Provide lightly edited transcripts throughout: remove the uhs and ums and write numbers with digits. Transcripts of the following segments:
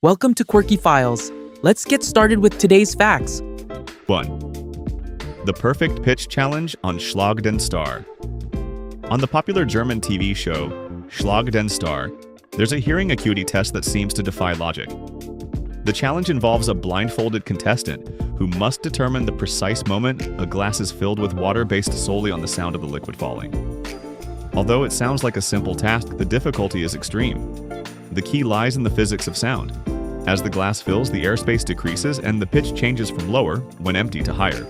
Welcome to Quirky Files. Let's get started with today's facts. 1. The Perfect Pitch Challenge on Schlag den Star. On the popular German TV show Schlag den Star, there's a hearing acuity test that seems to defy logic. The challenge involves a blindfolded contestant who must determine the precise moment a glass is filled with water based solely on the sound of the liquid falling. Although it sounds like a simple task, the difficulty is extreme. The key lies in the physics of sound. As the glass fills, the airspace decreases and the pitch changes from lower, when empty, to higher,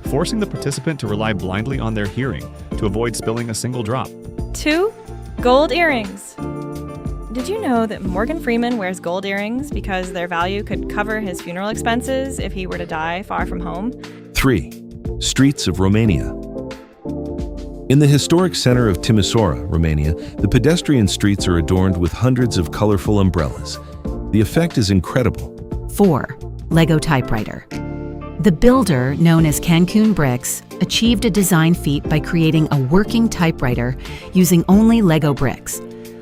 forcing the participant to rely blindly on their hearing to avoid spilling a single drop. 2. Gold earrings. Did you know that Morgan Freeman wears gold earrings because their value could cover his funeral expenses if he were to die far from home? 3. Streets of Romania. In the historic center of Timisoara, Romania, the pedestrian streets are adorned with hundreds of colorful umbrellas. The effect is incredible. 4. Lego typewriter. The builder, known as Cancun Bricks, achieved a design feat by creating a working typewriter using only Lego bricks.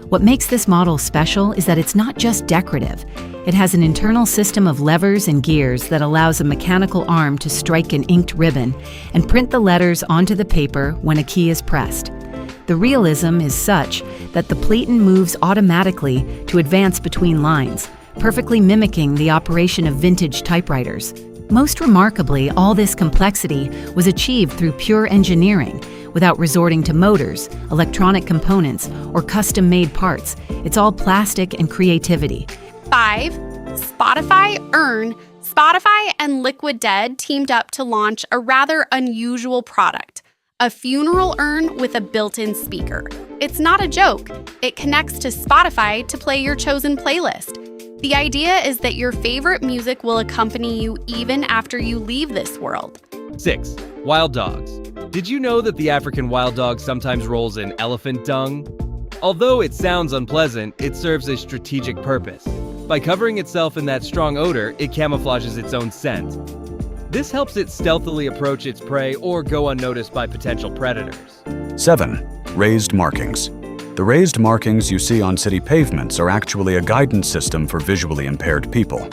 What makes this model special is that it's not just decorative. It has an internal system of levers and gears that allows a mechanical arm to strike an inked ribbon and print the letters onto the paper when a key is pressed. The realism is such that the platen moves automatically to advance between lines, perfectly mimicking the operation of vintage typewriters. Most remarkably, all this complexity was achieved through pure engineering, without resorting to motors, electronic components, or custom-made parts. It's all plastic and creativity. 5. Spotify and Liquid Dead teamed up to launch a rather unusual product, a funeral urn with a built-in speaker. It's not a joke. It connects to Spotify to play your chosen playlist. The idea is that your favorite music will accompany you even after you leave this world. 6. Wild dogs. Did you know that the African wild dog sometimes rolls in elephant dung? Although it sounds unpleasant, it serves a strategic purpose. By covering itself in that strong odor, it camouflages its own scent. This helps it stealthily approach its prey or go unnoticed by potential predators. 7. Raised markings. The raised markings you see on city pavements are actually a guidance system for visually impaired people.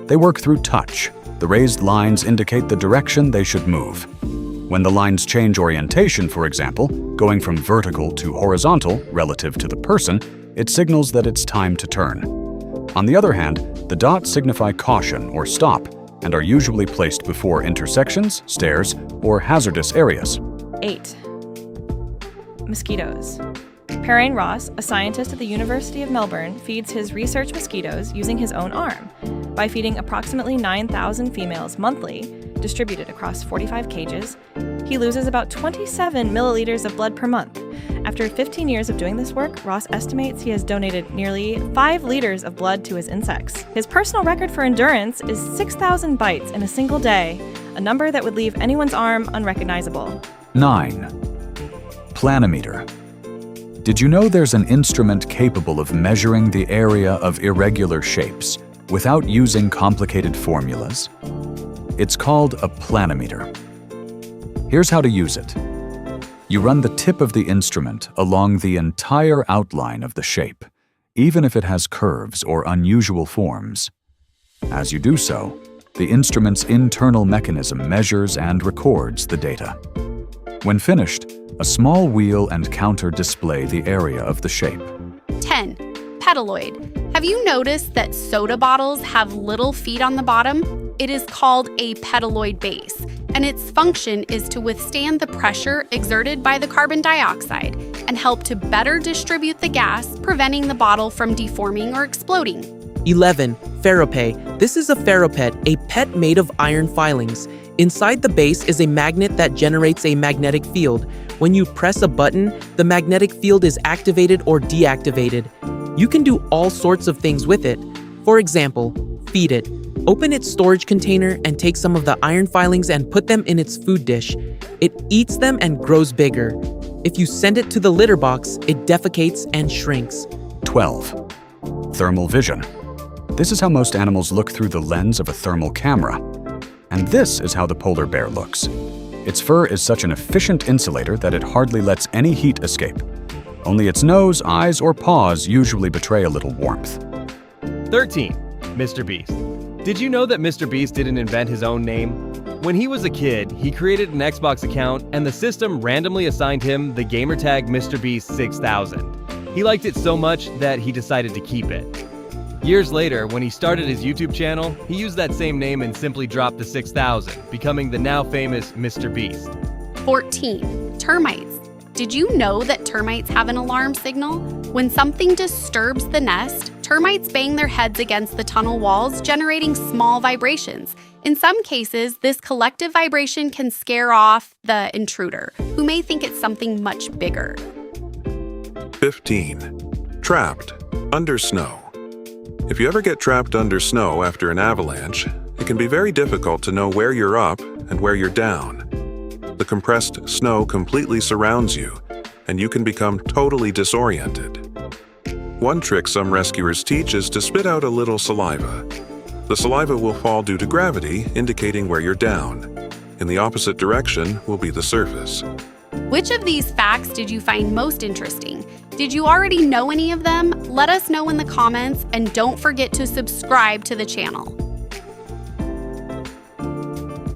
They work through touch. The raised lines indicate the direction they should move. When the lines change orientation, for example, going from vertical to horizontal relative to the person, it signals that it's time to turn. On the other hand, the dots signify caution or stop and are usually placed before intersections, stairs, or hazardous areas. 8. Mosquitoes. Perrine Ross, a scientist at the University of Melbourne, feeds his research mosquitoes using his own arm. By feeding approximately 9,000 females monthly, distributed across 45 cages, he loses about 27 milliliters of blood per month. After 15 years of doing this work, Ross estimates he has donated nearly 5 liters of blood to his insects. His personal record for endurance is 6,000 bites in a single day, a number that would leave anyone's arm unrecognizable. 9. Planimeter. Did you know there's an instrument capable of measuring the area of irregular shapes without using complicated formulas? It's called a planimeter. Here's how to use it. You run the tip of the instrument along the entire outline of the shape, even if it has curves or unusual forms. As you do so, the instrument's internal mechanism measures and records the data. When finished, a small wheel and counter display the area of the shape. 10. Petaloid. Have you noticed that soda bottles have little feet on the bottom? It is called a petaloid base, and its function is to withstand the pressure exerted by the carbon dioxide and help to better distribute the gas, preventing the bottle from deforming or exploding. 11. Ferropet. This is a ferropet, a pet made of iron filings. Inside the base is a magnet that generates a magnetic field. When you press a button, the magnetic field is activated or deactivated. You can do all sorts of things with it. For example, feed it. Open its storage container and take some of the iron filings and put them in its food dish. It eats them and grows bigger. If you send it to the litter box, it defecates and shrinks. 12. Thermal vision. This is how most animals look through the lens of a thermal camera. And this is how the polar bear looks. Its fur is such an efficient insulator that it hardly lets any heat escape. Only its nose, eyes, or paws usually betray a little warmth. 13. Mr. Beast. Did you know that Mr. Beast didn't invent his own name? When he was a kid, he created an Xbox account and the system randomly assigned him the gamertag MrBeast6000. He liked it so much that he decided to keep it. Years later, when he started his YouTube channel, he used that same name and simply dropped the 6000, becoming the now famous Mr. Beast. 14. Termites. Did you know that termites have an alarm signal? When something disturbs the nest, termites bang their heads against the tunnel walls, generating small vibrations. In some cases, this collective vibration can scare off the intruder, who may think it's something much bigger. 15. Trapped under snow. If you ever get trapped under snow after an avalanche, it can be very difficult to know where you're up and where you're down. The compressed snow completely surrounds you, and you can become totally disoriented. One trick some rescuers teach is to spit out a little saliva. The saliva will fall due to gravity, indicating where you're down. In the opposite direction will be the surface. Which of these facts did you find most interesting? Did you already know any of them? Let us know in the comments, and don't forget to subscribe to the channel.